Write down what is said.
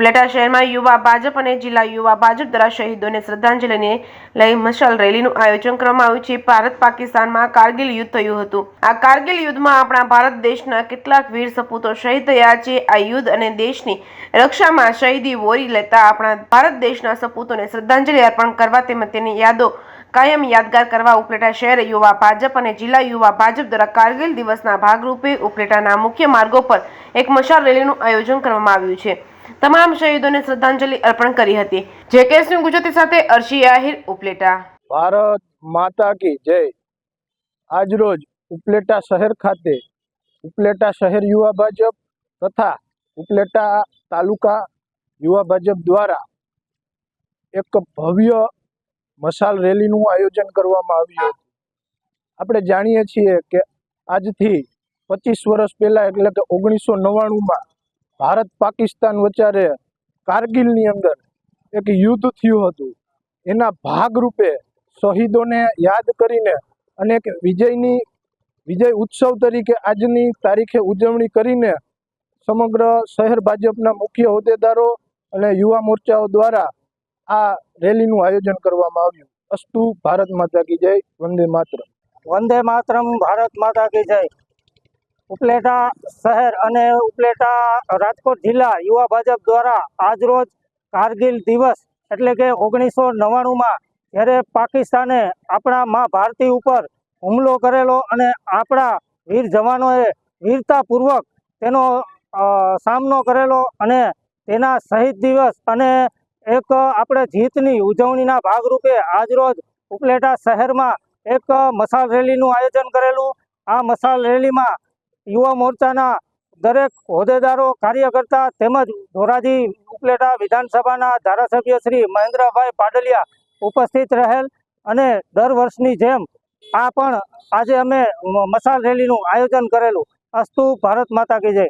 ઉપલેટા શહેરમાં યુવા ભાજપ અને જિલ્લા યુવા ભાજપ દ્વારા શહીદોને શ્રદ્ધાંજલિને લઈ મશાલ રેલીનું આયોજન કરવામાં આવ્યું છે। ભારત પાકિસ્તાનમાં કારગિલ યુદ્ધ થયું હતું। આ કારગિલ યુદ્ધમાં આપણા ભારત દેશના કેટલાક વીર સપૂતો શહીદ થયા છે। આ યુદ્ધ અને દેશની રક્ષામાં શહીદી વોરી લેતા આપણા ભારત દેશના સપૂતોને શ્રદ્ધાંજલિ અર્પણ કરવા તેમજ તેની યાદો કાયમ યાદગાર કરવા ઉપલેટા શહેર યુવા ભાજપ અને જિલ્લા યુવા ભાજપ દ્વારા કારગિલ દિવસના ભાગરૂપે ઉપલેટાના મુખ્ય માર્ગો પર એક મશાલ રેલીનું આયોજન કરવામાં આવ્યું છે। તમામ શહીદોને શ્રદ્ધાંજલિ અર્પણ કરી હતી। જે.કે. સિંહ ગુજરાતી સાથે અર્શી આહિર, ઉપલેટા। ભારત માતા કી જય। આજરોજ ઉપલેટા શહેર ખાતે ઉપલેટા શહેર યુવા ભાજપ તથા ઉપલેટા તાલુકા યુવા ભાજપ દ્વારા એક ભવ્ય મશાલ રેલીનું આયોજન કરવામાં આવ્યું હતું। આપણે જાણીએ છીએ કે આજથી 25 વર્ષ પહેલાં એટલે કે 1999માં ભારત પાકિસ્તાન વચ્ચે કારગિલની અંદર એક યુદ્ધ થયું હતું। એના ભાગરૂપે શહીદોને યાદ કરીને અને એક વિજય ઉત્સવ તરીકે આજની તારીખે ઉજવણી કરીને સમગ્ર શહેર ભાજપના મુખ્ય હોદ્દેદારો અને યુવા મોરચાઓ દ્વારા આ રેલીનું આયોજન કરવામાં આવ્યું। અસ્તુ ભારત માતા કી જય। વંદે માતરમ। વંદે માતરમ। ભારત માતા કી જય। ઉપલેટા શહેર અને ઉપલેટા રાજકોટ જિલ્લા યુવા ભાજપ દ્વારા આજરોજ કારગિલ દિવસ એટલે કે 1999માં જ્યારે પાકિસ્તાને આપણા મા ભારતી ઉપર હુમલો કરેલો અને આપણા વીર જવાનોએ વીરતાપૂર્વક તેનો સામનો કરેલો અને તેના શહીદ દિવસ અને એક આપણે જીતની ઉજવણીના ભાગરૂપે આજરોજ ઉપલેટા શહેરમાં એક મશાલ રેલીનું આયોજન કરેલું। આ મશાલ રેલીમાં યુવા મોરચાના દરેક હોદ્દેદારો, કાર્યકર્તા તેમજ ધોરાજી ઉપલેટા વિધાનસભાના ધારાસભ્ય શ્રી મહેન્દ્રભાઈ પાડલિયા ઉપસ્થિત રહેલ અને દર વર્ષની જેમ આ પણ આજે અમે મશાલ રેલીનું આયોજન કરેલું। અસ્તુ ભારત માતા કી જય।